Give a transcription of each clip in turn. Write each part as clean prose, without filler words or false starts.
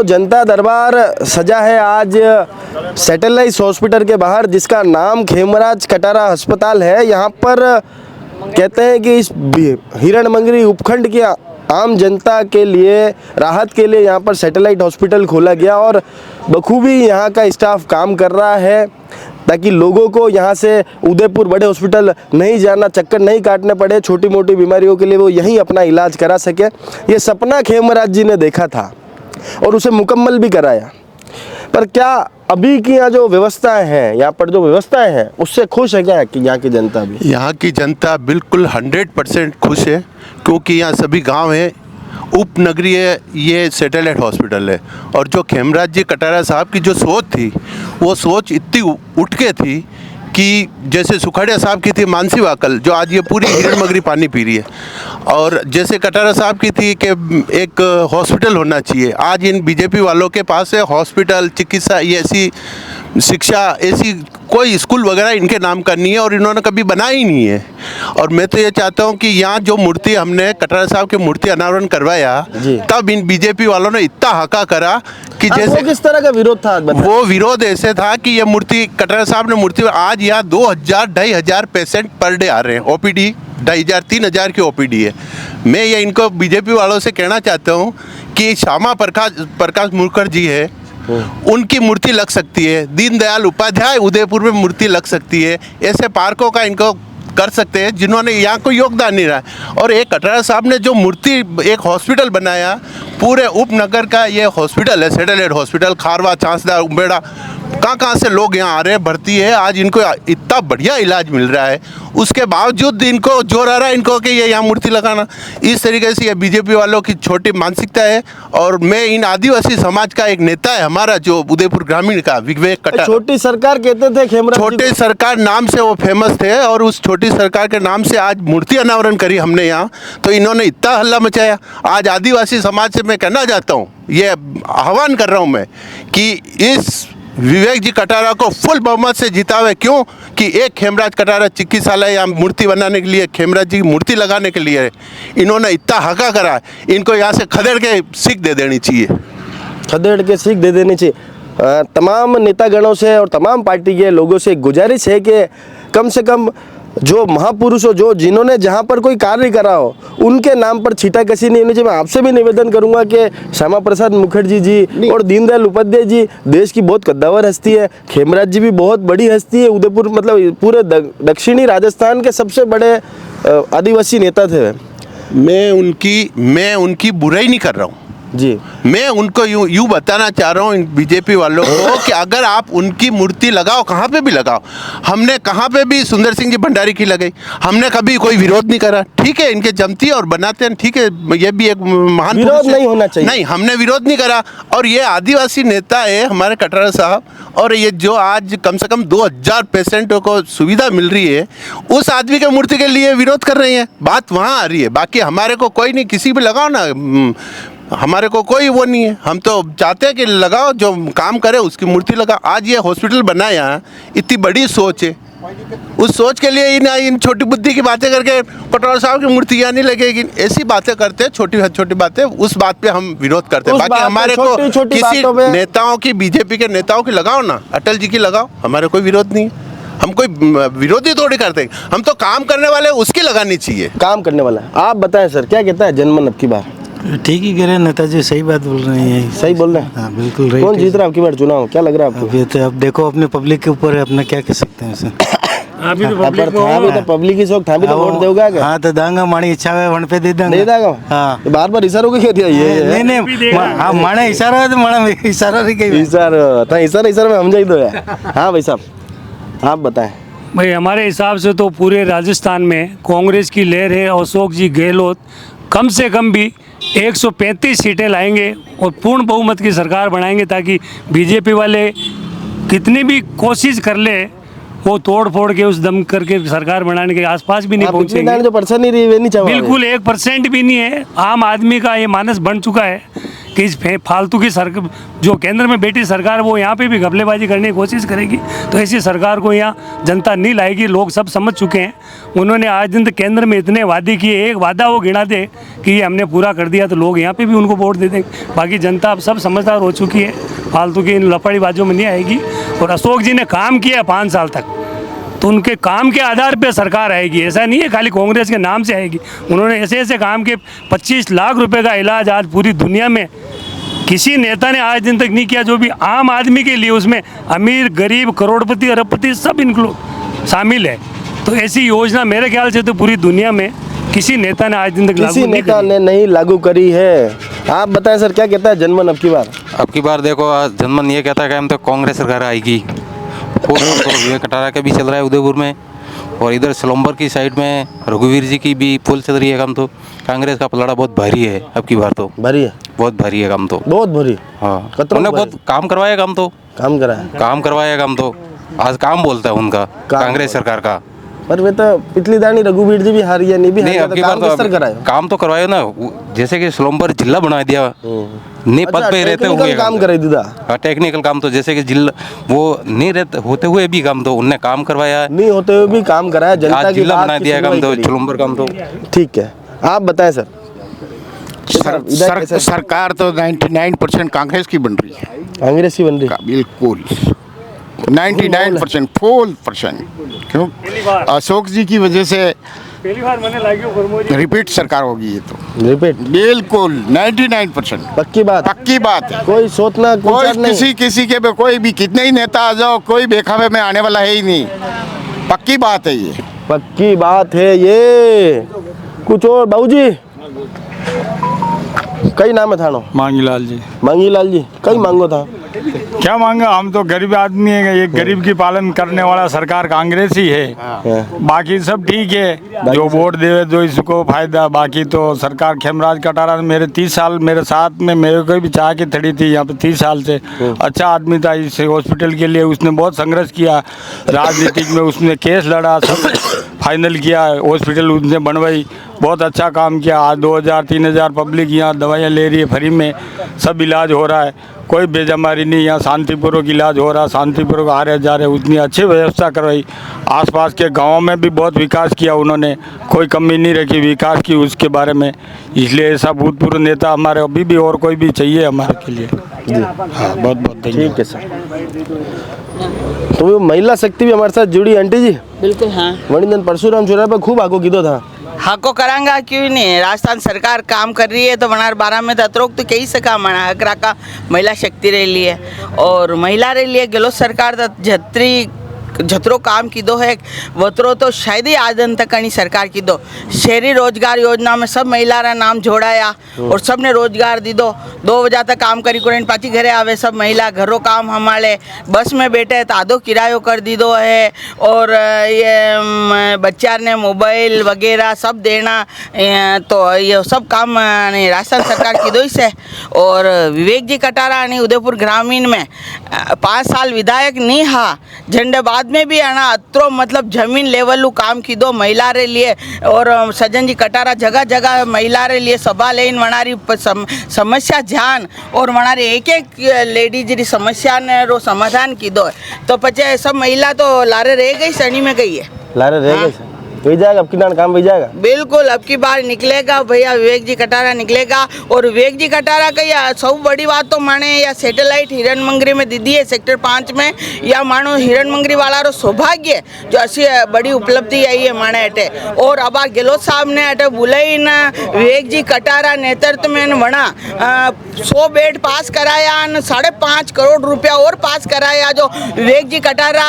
जनता दरबार सजा है आज सैटेलाइट हॉस्पिटल के बाहर, जिसका नाम खेमराज कटारा अस्पताल है। यहाँ पर कहते हैं कि इस हिरणमंगरी उपखंड की आम जनता के लिए राहत के लिए यहाँ पर सैटेलाइट हॉस्पिटल खोला गया और बखूबी यहाँ का स्टाफ काम कर रहा है ताकि लोगों को यहाँ से उदयपुर बड़े हॉस्पिटल नहीं जाना, चक्कर नहीं काटने पड़े, छोटी मोटी बीमारियों के लिए वो यहीं अपना इलाज करा सके। ये सपना खेमराज जी ने देखा था और उसे मुकम्मल भी कराया। पर क्या अभी की यहाँ जो व्यवस्थाएं हैं, यहाँ पर जो व्यवस्थाएं हैं, उससे खुश है क्या कि यहाँ की जनता भी? यहाँ की जनता बिल्कुल 100% खुश है, क्योंकि यहाँ सभी गांव हैं। उपनगरीय ये सैटेलाइट हॉस्पिटल है और जो खेमराज जी कटारा साहब की जो सोच थी, वो सोच इतनी उठ के थी कि जैसे सुखाड़िया साहब की थी मानसी वाकल, जो आज ये पूरी हिरणमंगरी पानी पी रही है, और जैसे कटारा साहब की थी कि एक हॉस्पिटल होना चाहिए। आज इन बीजेपी वालों के पास है हॉस्पिटल, चिकित्सा, ये ऐसी शिक्षा, ऐसी कोई स्कूल वगैरह इनके नाम का नहीं है और इन्होंने कभी बनाया ही नहीं है। और मैं तो ये चाहता हूँ कि यहाँ जो मूर्ति हमने कटारा साहब की मूर्ति अनावरण करवाया, तब इन बीजेपी वालों ने इतना हका करा कि जैसे किस तरह का विरोध था? वो विरोध ऐसे था कि ये मूर्ति कटारा साहब ने मूर्ति, आज यहाँ 2000-2500 पेशेंट पर डे आ रहे हैं। ओपीडी 2500-3000 की ओपीडी है। मैं ये इनको बीजेपी वालों से कहना चाहता हूँ कि श्यामा प्रकाश मुखर्जी है, उनकी मूर्ति लग सकती है। दीनदयाल उपाध्याय उदयपुर में मूर्ति लग सकती है। ऐसे पार्कों का इनको कर सकते हैं जिन्होंने यहाँ कोई योगदान नहीं रहा। और एक कटारा साहब ने जो मूर्ति, एक हॉस्पिटल बनाया, पूरे उपनगर का ये हॉस्पिटल है, सैटेलाइट हॉस्पिटल, खारवा, चांसदा, उम्बेड़ा, कहाँ से लोग यहाँ आ रहे हैं, भर्ती है। आज इनको इतना बढ़िया इलाज मिल रहा है, उसके बावजूद इनको जोर आ रहा है इनको कि ये यहाँ मूर्ति लगाना। इस तरीके से ये बीजेपी वालों की छोटी मानसिकता है। और मैं इन आदिवासी समाज का एक नेता है हमारा, जो उदयपुर ग्रामीण का विवेक कटारा। छोटी सरकार कहते थे खेमराज, छोटी सरकार नाम से वो फेमस थे और उस छोटी सरकार के नाम से आज मूर्ति अनावरण करी हमने यहाँ, तो इन्होंने इतना हल्ला मचाया। आज आदिवासी समाज से मैं कहना चाहता हूँ, ये आह्वान कर रहा हूँ मैं कि इस विवेक जी कटारा को फुल बहुमत से जितावे। क्यों कि एक खेमराज कटारा चिकित्सालय या मूर्ति बनाने के लिए, खेमराज जी की मूर्ति लगाने के लिए इन्होंने इतना हका करा, इनको यहाँ से खदेड़ के सीख दे देनी चाहिए। खदेड़ के सीख दे देनी चाहिए। तमाम नेतागणों से और तमाम पार्टी के लोगों से गुजारिश है कि कम से कम जो महापुरुष हो, जो जिन्होंने जहाँ पर कोई कार्य करा हो, उनके नाम पर छीटाकशी नहीं होनी चाहिए। मैं आपसे भी निवेदन करूंगा कि श्यामा प्रसाद मुखर्जी जी और दीनदयाल उपाध्याय जी देश की बहुत कद्दावर हस्ती है, खेमराज जी भी बहुत बड़ी हस्ती है, उदयपुर मतलब पूरे दक्षिणी राजस्थान के सबसे बड़े आदिवासी नेता थे। मैं उनकी बुराई नहीं कर रहा हूँ जी, मैं उनको यूँ बताना चाह रहा हूँ बीजेपी वालों को कि अगर आप उनकी मूर्ति लगाओ, कहाँ पे भी लगाओ। हमने कहाँ पे भी सुंदर सिंह जी भंडारी की लगाई, हमने कभी कोई विरोध नहीं करा। ठीक है, इनके जमती और बनाते हैं, ठीक है, ये भी एक महान विरोध नहीं होना चाहिए। नहीं, हमने विरोध नहीं करा। और ये आदिवासी नेता है हमारे कटारा साहब, और ये जो आज कम से कम 2000 पेशेंटों को सुविधा मिल रही है, उस आदमी के मूर्ति के लिए विरोध कर रहे हैं। बात वहाँ आ रही है, बाकी हमारे को कोई नहीं, किसी भी लगाओ ना, हमारे को कोई वो नहीं है। हम तो चाहते हैं कि लगाओ, जो काम करे उसकी मूर्ति लगाओ। आज ये हॉस्पिटल बनाया, इतनी बड़ी सोच है, उस सोच के लिए इन छोटी बुद्धि की बातें करके कटारा साहब की मूर्ति यहाँ नहीं लगेगी, ऐसी बातें करते हैं, छोटी बातें, उस बात पे हम विरोध करते हैं। बाकी हमारे को किसी नेताओं की, बीजेपी के नेताओं की लगाओ ना, अटल जी की लगाओ, हमारे कोई विरोध नहीं है। हम कोई विरोधी थोड़ी करते, हम तो काम करने वाले, उसकी लगानी चाहिए। काम करने वाला। आप बताएं सर, क्या कहता है जनमन अब की बार? ठीक ही कह रहे हैं नेताजी, सही बात बोल रहे हैं। सही बोल रहे हैं? हाँ बिल्कुल। कौन जीत रहा है आपकी बार चुनाव, क्या लग रहा है आपको? अब ये तो अब देखो, अपने पब्लिक के ऊपर है, अपना क्या कह सकते हैं उसे। अभी तो पब्लिक की शौक था, भी तो वोट दोगा क्या? हाँ तो दांगा, माड़ी इच्छा है वन पे दे देंगे। दे देगा। हाँ बार बार इशारों को कह दिया ये। नहीं हाँ, माने इशारा है तो माना इशारा नहीं कही। इशारा में हम जाई दो यार। हाँ भाई साहब, आप बताएं। भाई हमारे हिसाब से तो पूरे राजस्थान में कांग्रेस की लहर है। अशोक जी गहलोत कम से कम भी 135 सीटें लाएंगे और पूर्ण बहुमत की सरकार बनाएंगे, ताकि बीजेपी वाले कितनी भी कोशिश कर ले, वो तोड़ फोड़ के उस दम करके सरकार बनाने के आसपास भी नहीं पहुंचेंगे। जो परसेंट नहीं रही, नहीं चाहिए, बिल्कुल 1% भी नहीं है। आम आदमी का ये मानस बन चुका है कि इस फालतू की सरकार जो केंद्र में बैठी सरकार वो यहाँ पे भी घपलेबाजी करने की कोशिश करेगी, तो ऐसी सरकार को यहाँ जनता नहीं लाएगी। लोग सब समझ चुके हैं। उन्होंने आज दिन तक केंद्र में इतने वादे किए, एक वादा वो गिना दे कि ये हमने पूरा कर दिया, तो लोग यहाँ पे भी उनको वोट दे देंगे। बाकी जनता अब सब समझदार हो चुकी है, फालतू की इन लफड़ीबाजों में नहीं आएगी। और अशोक जी ने काम किया 5 साल तक, तो उनके काम के आधार पे सरकार आएगी। ऐसा नहीं है खाली कांग्रेस के नाम से आएगी। उन्होंने ऐसे ऐसे काम के 25 लाख रुपए का इलाज आज पूरी दुनिया में किसी नेता ने आज दिन तक नहीं किया, जो भी आम आदमी के लिए, उसमें अमीर गरीब करोड़पति अरबपति सब इंक्लूड शामिल है। तो ऐसी योजना मेरे ख्याल से तो पूरी दुनिया में किसी नेता ने आज दिन तक किसी नेता ने नहीं लागू करी है। आप बताएं सर, क्या कहता है जनमन अब की बार? देखो जनमन ये कहता है कि हम तो कांग्रेस सरकार आएगी। विवेक कटारा का भी चल रहा है उदयपुर में, और इधर सलोम्बर की साइड में रघुवीर जी की भी फुल चल रही है काम। तो कांग्रेस का पलड़ा बहुत भारी है अब की बार, तो भारी है, बहुत भारी है काम, तो बहुत भारी। हाँ, कतरों उन्होंने भारी। बहुत काम करवाया काम, तो काम करा है, काम करवाया काम, तो आज काम बोलता है उनका कांग्रेस सरकार का। पर वे तो पिछली दानी रघुवीर जी भी हारी है, नहीं भी हारी, अब की बार तो काम तो करवाया ना, जैसे कि सलोम्बर जिला बना दिया, नहीं पद पे रहते हुए काम करे दीदा। टेक्निकल काम, तो जैसे कि जिला वो नहीं रहते होते हुए भी काम, तो उनने काम करवाया, नहीं होते हुए भी काम कराया, जनता की जिला बात बना की दिया काम, तो सुनवाई करी। सलोम्बर काम। तो ठीक है, आप बताएं सर। सरकार तो 99% कांग्रेस की बन रही है, कांग्रेस ही बन रही। बिल्कुल 99% फुल % क्यों? अशोक जी की वजह से पहली बार मैंने लागी रिपीट सरकार होगी ये तो, रिपीट बिल्कुल 99% पक्की बात है। कोई सोचना कोई किसी के भी कोई भी कितने ही नेता आ जाओ, कोई बेखावे में आने वाला है ही नहीं। पक्की बात है ये, पक्की बात है ये। कुछ और बाबूजी, कई नाम है थानो? मांगीलाल जी। मांगीलाल जी, कई मांगो था? क्या मांगा, हम तो गरीब आदमी है, एक गरीब की पालन करने वाला सरकार कांग्रेस ही है। बाकी सब ठीक है, जो वोट देवे जो इसको फायदा। बाकी तो सरकार खेमराज कटारा मेरे 30 साल मेरे साथ में, मेरे को भी चाह के खड़ी थी यहाँ पे 30 साल से। अच्छा आदमी था, इस हॉस्पिटल के लिए उसने बहुत संघर्ष किया, राजनीतिक में उसने केस लड़ा, सब फाइनल किया, हॉस्पिटल उसने बनवाई, बहुत अच्छा काम किया। आज 2000-3000 पब्लिक यहाँ दवाइयाँ ले रही है फ्री में, सब इलाज हो रहा है, कोई बेजमारी नहीं। यहाँ शांतिपूर्वक इलाज हो रहा, शांतिपूर्वक आ रहे जा रहे, उतनी अच्छी व्यवस्था करवाई। आसपास के गांवों में भी बहुत विकास किया उन्होंने, कोई कमी नहीं रखी विकास की उसके बारे में। इसलिए ऐसा भूतपूर्व नेता हमारे अभी भी और कोई भी चाहिए हमारे के लिए। हाँ, बहुत बहुत ठीक है सर। तो वो महिला शक्ति भी हमारे साथ जुड़ी आंटी जी। बिल्कुल हाँ, वणिंदन परशुराम चौराहे पर खूब आगो कीधो था। हाको करांगा क्यों नहीं, राजस्थान सरकार काम कर रही है तो वनार 12 में अतिरिक्त तो कई सका मना हकरा का महिला शक्ति रे लिए और महिला रे लिए गहलोत सरकार जतरो काम कीधो है वतरो तो शायद ही आदन तक कहीं सरकार कीधो। शहरी रोजगार योजना में सब महिला रा नाम जोड़ाया और सब ने रोजगार दीदो। 2 बजे तक काम करी कोई पाची घरे आवे सब महिला, घरों काम हमारे बस में बैठे तो आधो किरायो कर दीदो है। और ये बच्चा ने मोबाइल वगैरह सब देना, तो ये सब काम राजस्थान सरकार कीधो ही से। और विवेक जी कटारा उदयपुर ग्रामीण में 5 साल विधायक नहीं हा, झंडे बाद में भी आना अत्रो मतलब जमीन लेवल काम कीधो महिला रे लिए। और सज्जन जी कटारा जगह जगह महिला रे लिए सभा लेन वनारी समस्या ध्यान और वनारी एक लेडीज री समस्या ने रो समाधान कीधो। तो पचे सब महिला तो लारे रह गई, सनी में गई है, लारे रह गए। हो जाएगा अब की काम हो जाएगा, बिल्कुल अब की बार निकलेगा भैया, विवेक जी कटारा निकलेगा। और विवेक जी कटारा का या सब बड़ी बात तो माने या सैटेलाइट हिरण मंगरी में दीदी है सेक्टर 5 में, या मानो हिरण मंगरी वाला रो सौभाग्य जो ऐसी बड़ी उपलब्धि आई है माने अटे। और अब गहलोत साहब ने अटे बुलाई न विवेक जी कटारा नेतृत्व में वना 100 बेड पास कराया, 5.5 करोड़ रुपया और पास कराया। जो विवेक जी कटारा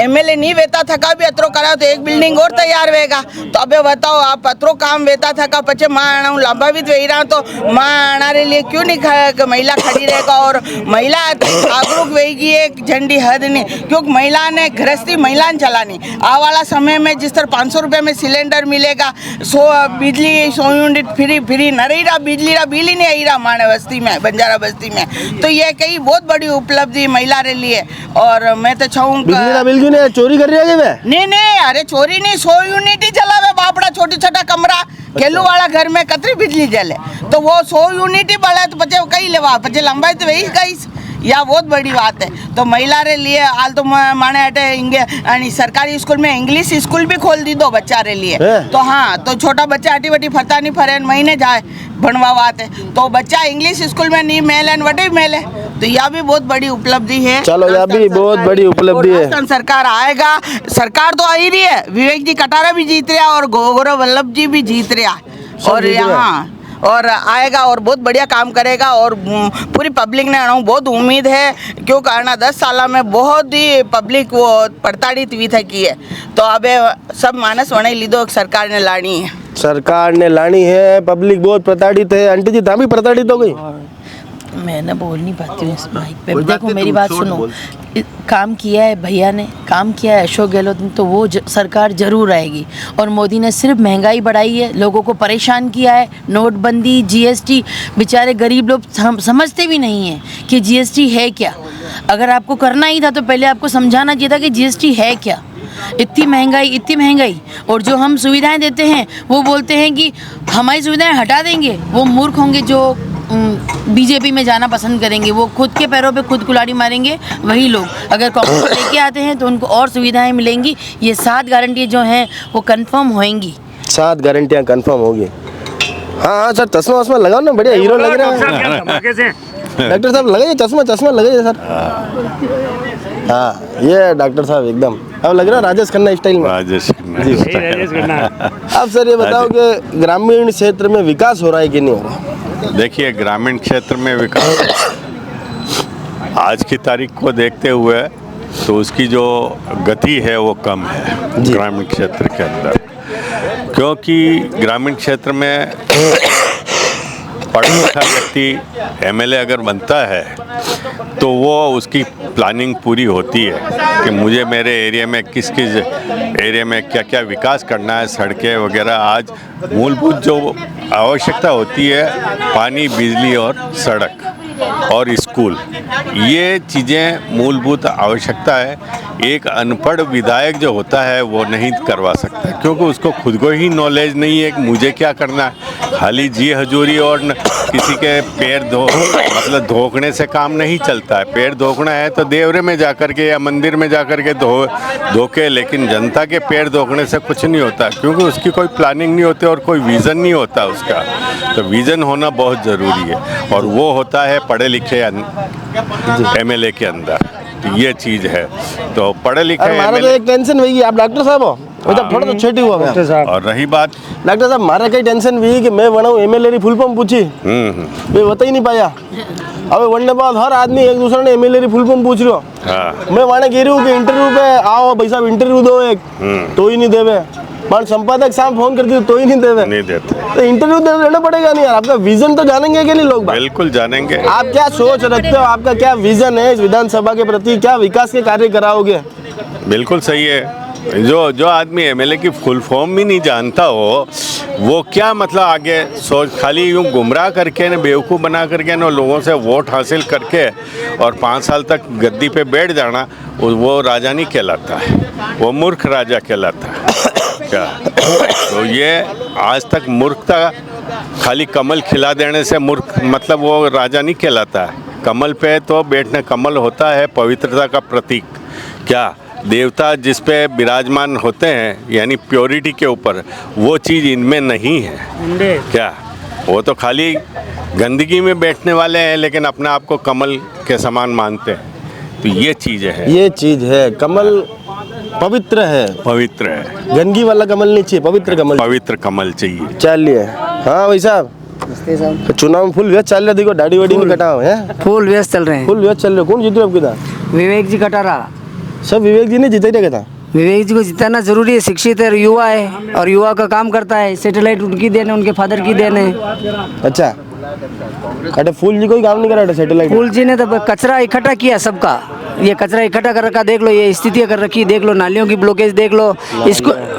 MLA नहीं वेता थका भी अतरो कराया तो एक बिल्डिंग और तैयार वेगा। तो अबे बताओ आप पत्रों काम वेता था का पचे माँ लाभावित वे रहा तो माँ रे लिए क्यों नहीं महिला खड़ी रहेगा। और महिला जागरूक वेगी एक झंडी हद नहीं, क्योंकि महिला ने गृहस्थी महिला ने चलानी। आ वाला समय में जिस तरह 500 रुपये में सिलेंडर मिलेगा, 100 बिजली 100 यूनिट फ्री न रही रहा, बिजली रा बिल ही नहीं आई रहा माने बस्ती में, बंजारा बस्ती में। तो ये कई बहुत बड़ी उपलब्धि महिला रे लिए। और मैं तो चाहूँगा बिल क्यों नहीं चोरी कर रही है? नहीं, अरे चोरी नहीं, 100 यूनिट ही चलावे बापड़ा छोटी छोटा कमरा खेलू वाला घर में कतरी बिजली जले तो वो 100 यूनिट ही बढ़ा तो पचे कहीं लेवा पचे लंबाई तो वही गई या बहुत बड़ी बात है। तो महिला रे लिए हाल तो माने हटे हिंगे सरकारी स्कूल में इंग्लिश स्कूल भी खोल दी दो बच्चा रे लिए तो हाँ तो छोटा बच्चा हटी वटी फरता नहीं फरे महीने जाए भणवा बात है तो बच्चा इंग्लिश स्कूल में नहीं मेल है वटे मेल है तो यह भी बहुत बड़ी उपलब्धि है। चलो यह भी बहुत बड़ी उपलब्धि है। राजस्थान सरकार आएगा, सरकार तो आ ही रही है, विवेक जी कटारा भी जीत रहा और गौरव वल्लभ जी भी जीत रहा और यहाँ और आएगा और बहुत बढ़िया काम करेगा और पूरी पब्लिक ने बहुत उम्मीद है क्यों कारण 10 साल में बहुत ही पब्लिक वो प्रताड़ित हुई थी है तो अब सब मानस वणी लीधो सरकार ने लानी है। सरकार ने लानी है, पब्लिक बहुत प्रताड़ित है। आंटी जी ता भी प्रताड़ित हो गई? मैं ना बोल नहीं पाती हूँ इस माइक पे। देखो मेरी बात सुनो, काम किया है भैया ने, काम किया है अशोक गहलोत ने, तो वो सरकार जरूर आएगी। और मोदी ने सिर्फ महंगाई बढ़ाई है, लोगों को परेशान किया है, नोटबंदी, जीएसटी, बेचारे गरीब लोग समझते भी नहीं हैं कि जीएसटी है क्या। अगर आपको करना ही था तो पहले आपको समझाना चाहिए था कि जीएसटी है क्या। इतनी महंगाई और जो हम सुविधाएं देते हैं वो बोलते हैं कि हमारी सुविधाएं हटा देंगे। वो मूर्ख होंगे जो बीजेपी में जाना पसंद करेंगे, वो खुद के पैरों पे खुद कुल्हाड़ी मारेंगे। वही लोग अगर कांग्रेस लेके आते हैं तो उनको और सुविधाएं मिलेंगी। ये 7 गारंटी जो हैं वो कंफर्म होएंगी। 7 गारंटियां कंफर्म होगी। हाँ सर, चश्मा वश्मा लगाओ ना, बढ़िया हीरो लग रहे हैं। डॉक्टर साहब लगाइए चश्मा लगाइए सर। हाँ ये डॉक्टर साहब एकदम अब लग रहा है राजेश खन्ना स्टाइल में। राजेश खन्ना। अब सर ये बताओ कि ग्रामीण क्षेत्र में विकास हो रहा है कि नहीं हो रहा? देखिए, ग्रामीण क्षेत्र में विकास आज की तारीख को देखते हुए तो उसकी जो गति है वो कम है ग्रामीण क्षेत्र के अंदर, क्योंकि ग्रामीण क्षेत्र में पढ़ा लिखा व्यक्ति एमएलए अगर बनता है तो वो उसकी प्लानिंग पूरी होती है कि मुझे मेरे एरिया में किस एरिया में क्या क्या विकास करना है, सड़कें वगैरह। आज मूलभूत जो आवश्यकता होती है, पानी, बिजली और सड़क और स्कूल, ये चीज़ें मूलभूत आवश्यकता है। एक अनपढ़ विधायक जो होता है वो नहीं करवा सकता, क्योंकि उसको खुद को ही नॉलेज नहीं है कि मुझे क्या करना है। खाली जी हजूरी और किसी के पैर मतलब धोखने से काम नहीं चलता है। पैर धोखना है तो देवरे में जाकर के या मंदिर में जाकर के धोके, लेकिन जनता के पैर धोखने से कुछ नहीं होता, क्योंकि उसकी कोई प्लानिंग नहीं होती और कोई विज़न नहीं होता उसका। तो विज़न होना बहुत ज़रूरी है और वो होता है पढ़े लिखे एमएलए के अंदर। तो ये चीज़ है, तो पढ़े लिखे तो एक टेंशन हुई, आप डॉक्टर साहब हो, मतलब थोड़ा तो छोटी हुआ मैं। और रही बात डॉक्टर साहब, मारा कई टेंशन हुई कि मैं बनाऊँ एमएलए की फुल फॉर्म पूछी, मैं बता ही नहीं पाया। अब वरने बाद हर आदमी एक दूसरे ने एमएलए की फुल फॉर्म पूछ रहा। हाँ। मैं वहाँ कह रही हूँ कि इंटरव्यू पे आओ भाई साहब, इंटरव्यू दो एक, तो ही नहीं देवे। मान संपादक साहब फोन करते तो ही नहीं देवे, नहीं देते। तो इंटरव्यू देना पड़ेगा नहीं यार। आपका विजन तो जानेंगे कि नहीं लोग? बिल्कुल जानेंगे। आप क्या सोच रखते हो, आपका क्या विजन है इस विधानसभा के प्रति, क्या विकास के कार्य कराओगे? बिल्कुल सही है। जो आदमी एमएलए की फुल फॉर्म भी नहीं जानता हो, वो क्या मतलब आगे सोच, खाली यूँ गुमराह करके न बेवकूफ़ बना करके न लोगों से वोट हासिल करके और 5 साल तक गद्दी पे बैठ जाना, वो राजा नहीं कहलाता है, वो मूर्ख राजा कहलाता है। क्या तो ये आज तक मूर्खता, खाली कमल खिला देने से मूर्ख मतलब वो राजा नहीं कहलाता है। कमल पे तो बैठना, कमल होता है पवित्रता का प्रतीक। क्या देवता जिस पे विराजमान होते हैं, यानी प्योरिटी के ऊपर, वो चीज़ इनमें नहीं है। क्या वो तो खाली गंदगी में बैठने वाले हैं, लेकिन अपने आप को कमल के समान मानते हैं। तो ये चीज़ है, ये चीज़ है। कमल पवित्र है, पवित्र है, गंदगी वाला कमल नहीं चाहिए, पवित्र कमल, पवित्र कमल चाहिए। चलिए। हाँ भाई साहब, चुनाव में फुल व्यस्त चल रहा, देखो दाढ़ी वाड़ी नहीं कटा हुआ है, फुल व्यस्त चल रहे हैं। फुल व्यस्त चल रहे। कौन जीत रहा आपके था? विवेक जी कटारा। सब विवेक जी ने जीता ही था। विवेक जी को जिताना जरूरी है, शिक्षित है, युवा है और युवा का काम करता है। सैटेलाइट उनकी देन है, उनके फादर की देन है। अच्छा, अरे फूल जी कोई काम नहीं करा सैटेलाइट? फूल जी ने तो कचरा इकट्ठा किया सबका, ये कचरा इकट्ठा कर रखा, देख लो ये स्थितियाँ कर रखी, देख लो नालियों की ब्लॉकेज, देख लो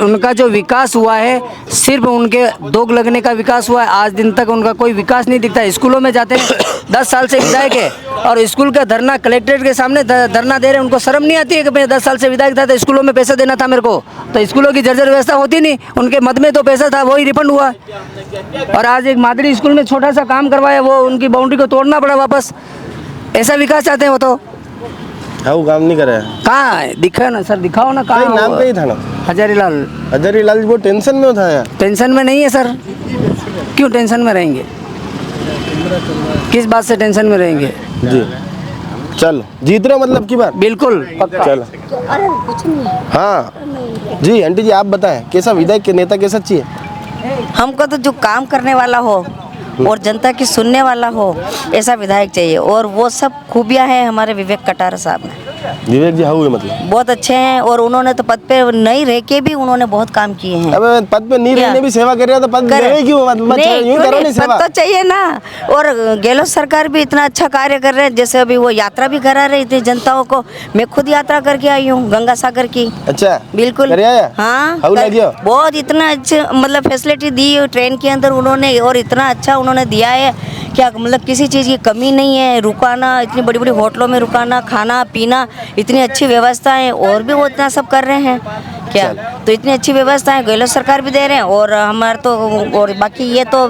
उनका जो विकास हुआ है सिर्फ उनके दोग लगने का विकास हुआ है। आज दिन तक उनका कोई विकास नहीं दिखता। स्कूलों में जाते हैं, 10 साल से विधायक है और स्कूल का धरना कलेक्ट्रेट के सामने धरना दे रहे हैं। उनको शर्म नहीं आती है कि मैं 10 साल से विधायक था तो स्कूलों में पैसा देना था मेरे को, तो स्कूलों की जर्जर व्यवस्था होती नहीं। उनके मद में तो पैसा था, वही रिफंड हुआ। और आज एक मादरी स्कूल में छोटा सा काम करवाया, वो उनकी बाउंड्री को तोड़ना पड़ा वापस। ऐसा विकास चाहते हैं वो तो। हाँ, वो काम नहीं करे हैं। कहाँ है? दिखा ना सर, दिखाओ ना कहाँ। नाम का ही था ना, हजारीलाल। हजारीलाल वो टेंशन में था यार। टेंशन में नहीं है सर, क्यों टेंशन में रहेंगे? किस बात से टेंशन में रहेंगे? जी चलो, जीत रहे हो मतलब की बात? बिल्कुल पक्का। चलो हाँ जी आंटी जी, आप बताएं कैसा विधायक के नेता कैसा चाहिए? हमको तो जो काम करने वाला हो और जनता की सुनने वाला हो, ऐसा विधायक चाहिए। और वो सब खूबियां हैं हमारे विवेक कटारा साहब में। विवेक जी हुए मतलब बहुत अच्छे हैं और उन्होंने तो पद पे नहीं रह के भी उन्होंने बहुत काम किए हैं। अब पद पे नहीं रहने भी सेवा कर रहे हो तो पद रहे क्यों? मतलब यूं करो नहीं सेवा। पद तो चाहिए ना। और गहलोत सरकार भी इतना अच्छा कार्य कर रहे हैं, जैसे अभी वो यात्रा भी करा रही थी जनताओं को। मैं खुद यात्रा करके आई हूँ गंगा सागर की। अच्छा, बिल्कुल। हाँ, बहुत इतना अच्छे मतलब फैसिलिटी दी ट्रेन के अंदर उन्होंने, और इतना अच्छा उन्होंने दिया है क्या, मतलब किसी चीज़ की कमी नहीं है। रुकाना, इतनी बड़ी बड़ी होटलों में रुकाना, खाना पीना, इतनी अच्छी व्यवस्था है। और भी वो इतना सब कर रहे हैं क्या, तो इतनी अच्छी व्यवस्था है गहलोत सरकार भी दे रहे हैं। और हमारे तो, और बाकी ये तो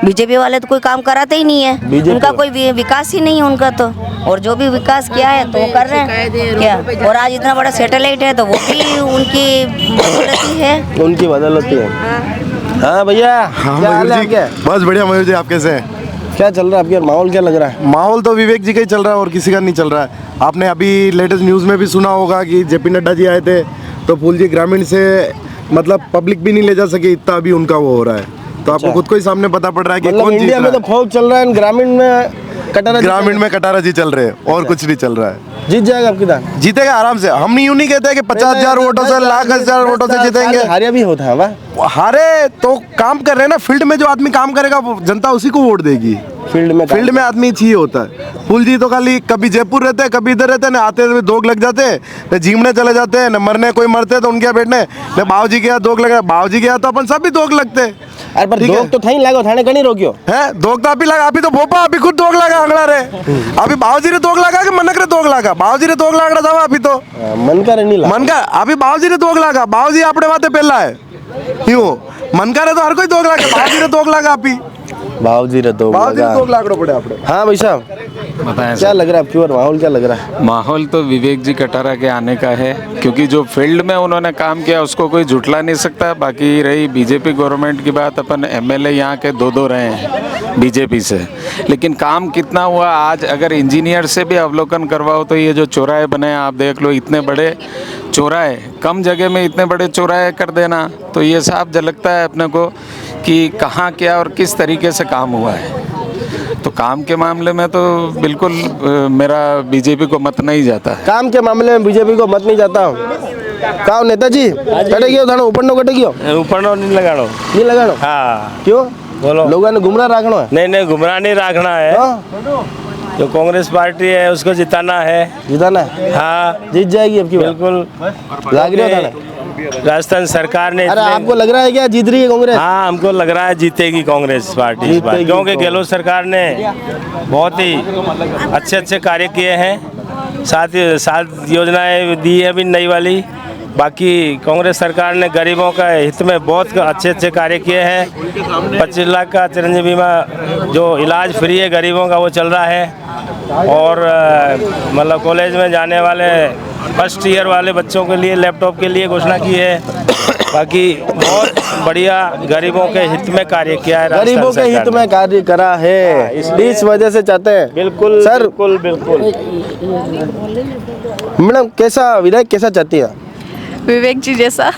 बीजेपी वाले तो कोई काम कराते ही नहीं है, उनका कोई विकास ही नहीं है उनका तो। और जो भी विकास किया है तो वो कर रहे हैं क्या। और आज इतना बड़ा सैटेलाइट है तो वो भी उनकी बदौलत ही है, उनकी बदौलत ही है। हाँ भैया, क्या हाल है आपके? बस बढ़िया मयूर जी, आप कैसे हैं? क्या चल रहा है आपके? माहौल क्या लग रहा है? माहौल तो विवेक जी का ही चल रहा है और किसी का नहीं चल रहा है। आपने अभी लेटेस्ट न्यूज़ में भी सुना होगा कि जेपी नड्डा जी आए थे तो फूल जी ग्रामीण से मतलब पब्लिक भी नहीं ले जा सके, इतना अभी उनका वो हो रहा है। तो आपको खुद को ही सामने पता पड़ रहा है कि मतलब कौन जीत इंडिया रहा में तो खौफ चल रहा है, ग्रामीण में कटारा जी चल रहे हैं और कुछ नहीं चल रहा है। जीत जाएगा आपकी दान? जीतेगा आराम से। हम यूं नहीं कहते कि 50,000 वोटों से, लाख 10,000 वोटों से जीतेंगे। हारे भी होता है हारे तो काम कर रहे हैं ना, फील्ड में जो आदमी काम करेगा वो जनता उसी को वोट देगी। फील्ड में आदमी चाहिए होता है। फूल जी तो खाली कभी जयपुर रहते हैं, कभी इधर रहते हैं, न आते हुए दोग लग जाते हैं, न झीमने चले जाते हैं, न मरने कोई मरते हैं तो उनके यहाँ बैठने, न बाबू जी के यहाँ दोग लगे। बाबू जी के यहाँ तो अपन सब भी दोग लगते हैं। अरे पर दोग तो थाई लागो, थाने कहीं रोकियो है दोग तो अभी लगा, अभी तो भोपा अभी खुद दोग लगा अंगड़ा रे। अभी बाबू जी ने दोग लगा कि मनक रे दोग लगा? बाबू जी ने दोग लगा था अभी तो मन का नहीं लगा, मन का अभी बाबू जी ने दोग लगा। बाबू जी अपने बातें पहला है यूं, मन का रे तो हर कोई दोग लगा, बाबू जी ने दोग लगा अभी। बाबूजी रे दोग लाख पड़े आपने। हाँ भाई साहब, बताएं क्या लग रहा है आपकी और माहौल क्या लग रहा है? माहौल तो विवेक जी कटारा के आने का है, क्योंकि जो फील्ड में उन्होंने काम किया उसको कोई झुटला नहीं सकता। बाकी रही बीजेपी गवर्नमेंट की बात, अपन एमएलए यहाँ के दो रहे हैं बीजेपी से, लेकिन काम कितना हुआ आज अगर इंजीनियर से भी अवलोकन करवाओ तो ये जो चौराहे बने आप देख लो, इतने बड़े चौराहे, कम जगह में इतने बड़े चौराहे कर देना, तो ये साफ झलकता है अपने को कि कहाँ क्या और किस तरीके से काम हुआ है। तो काम के मामले में तो बिल्कुल मेरा बीजेपी को मत नहीं जाता है। काम के मामले में बीजेपी को मत नहीं जाता हूँ। कहा नेताजी कटे गयो थाने ऊपर नो कटे गयो? ऊपर नो नहीं लगानो, नहीं लगानो। हाँ क्यों? बोलो। लोगों ने गुमराह रखना है? नहीं गुमराह नहीं रखना है। जो कांग्रेस पार्टी है उसको जिताना है। जिताना है? हाँ जीत जाएगी अब की बिल्कुल। लाग रहा है राजस्थान सरकार ने। अरे आपको लग रहा है क्या जीत रही है कांग्रेस? हाँ हमको लग रहा है जीतेगी कांग्रेस पार्टी इस बार, क्योंकि गहलोत सरकार ने बहुत ही अच्छे कार्य किए हैं। साथ योजनाएं दी है अभी नई वाली। बाकी कांग्रेस सरकार ने गरीबों का हित में बहुत अच्छे कार्य किए हैं। 25 लाख का चिरंजीवी बीमा जो इलाज फ्री है गरीबों का वो चल रहा है। और मतलब कॉलेज में जाने वाले फर्स्ट ईयर वाले बच्चों के लिए लैपटॉप के लिए घोषणा की है। बाकी बहुत बढ़िया गरीबों के हित में कार्य किया है। गरीबों के हित में कार्य करा है, इस वजह से चाहते हैं। बिल्कुल सर, बिल्कुल। मैडम कैसा विधायक कैसा चाहती है? विवेक जी जैसा।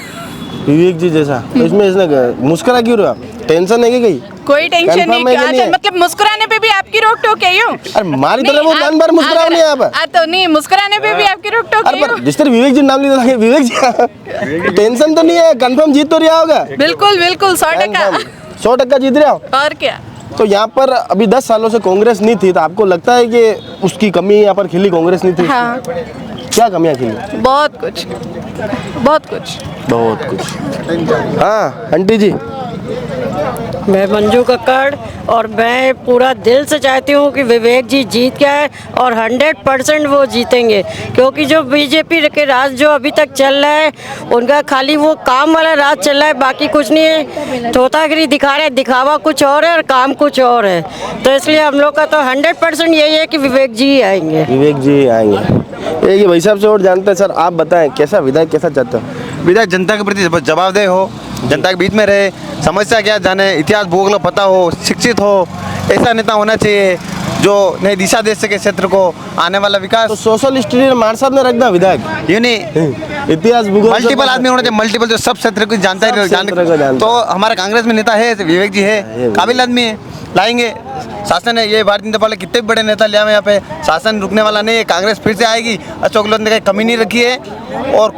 विवेक जी जैसा? तो इसमें इसने मुस्कुरा क्यों रहा? टेंशन है कि कहीं? कोई टेंशन नहीं। अच्छा मतलब मुस्कुराने पे भी आपकी रोक टोक है यूं? अरे मारी तरह वो दिन भर मुस्कुराओ नहीं आप। तो नहीं मुस्कुराने पे भी आपकी रोक टोक है यूं? जिस तरह विवेक जी नाम लिया था, विवेक जी टेंशन तो नहीं है, कंफर्म जीत तो रहा होगा? बिल्कुल 100%। 100% जीत रहा हो? और क्या। तो यहाँ पर अभी 10 सालों से कांग्रेस नहीं थी, तो आपको लगता है कि उसकी कमी यहाँ पर खिली, कांग्रेस नहीं थी? हाँ। क्या कमियाँ खिली? बहुत कुछ। बहुत कुछ। बहुत कुछ। हाँ आंटी जी। मैं मंजू कक्कड़ और मैं पूरा दिल से चाहती हूँ कि विवेक जी जीत के आए और 100% वो जीतेंगे, क्योंकि जो बीजेपी के राज जो अभी तक चल रहा है उनका खाली वो काम वाला राज चल रहा है, बाकी कुछ नहीं है। तोतागिरी दिखा रहे हैं, दिखावा कुछ और है और काम कुछ और है। तो इसलिए हम लोग का तो 100% यही है कि विवेक जी ही आएंगे। विवेक जी आएंगे। ये भाई साहब से और जानते हैं सर, आप बताएं कैसा विधायक कैसा चाहते हो? विधायक जनता के प्रति जवाबदेह हो, जनता के बीच में रहे, समस्या क्या जाने, इतिहास भूगोल पता हो, शिक्षित हो, ऐसा नेता होना चाहिए जो नई दिशा दे सके क्षेत्र को, आने वाला विकास। तो सोशल हिस्ट्री मार साहब ने रखना विधायक ये नहीं, इतिहास भूगोल मल्टीपल आदमी होना चाहिए, मल्टीपल जो सब क्षेत्र को जानता है। तो हमारे कांग्रेस में नेता है, विवेक जी है, काबिल आदमी है, लाएंगे। शासन है, ये भारतीय जनता पार्टी कितने भी बड़े नेता ले आए यहाँ पे, शासन रुकने वाला नहीं है। कांग्रेस फिर से आएगी, अशोक गहलोत ने कमी नहीं रखी है और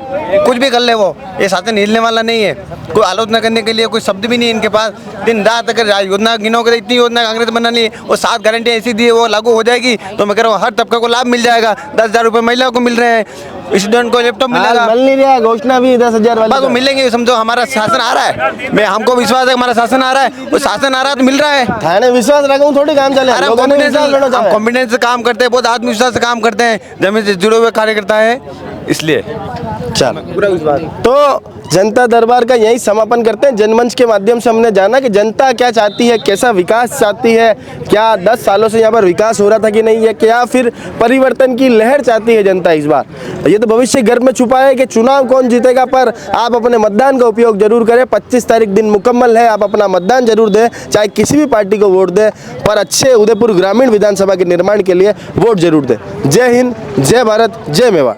कुछ भी कर ले वो, ये शासन हिलने वाला नहीं है। कोई आलोचना करने के लिए कोई शब्द भी नहीं इनके पास। दिन रात अगर योजना गिनोगे, इतनी योजना कांग्रेस बना ली और 7 गारंटी ऐसी दी है वो लागू हो जाएगी, तो मैं कह रहा हूँ हर तबके को लाभ मिल जाएगा। 10,000 रुपये महिलाओं को मिल रहे हैं, स्टूडेंट को लैपटॉप मिलेगा, मिल नहीं रहा है, घोषणा भी 10,000 वाली तो मिलेंगे। समझो हमारा शासन आ रहा है, मैं हमको विश्वास है हमारा शासन आ रहा है, वो शासन आ रहा है तो मिल रहा है। थाने विश्वास रखूं थोड़ी काम चले, कॉन्फिडेंस से काम करते हैं, बहुत आत्मविश्वास से काम करते हैं, जमीन से जुड़े हुए कार्यकर्ता है, इसलिए चल पूरा विश्वास। तो जनता दरबार का यही समापन करते हैं। जनमंच के माध्यम से हमने जाना कि जनता क्या चाहती है, कैसा विकास चाहती है, क्या 10 सालों से यहाँ पर विकास हो रहा था कि नहीं है, क्या फिर परिवर्तन की लहर चाहती है जनता इस बार। ये तो भविष्य गर्भ में छुपा है कि चुनाव कौन जीतेगा, पर आप अपने मतदान का उपयोग जरूर करें। 25 तारीख दिन मुकम्मल है, आप अपना मतदान जरूर दें, चाहे किसी भी पार्टी को वोट दें, पर अच्छे उदयपुर ग्रामीण विधानसभा के निर्माण के लिए वोट जरूर दें। जय हिंद, जय भारत, जय मेवाड़।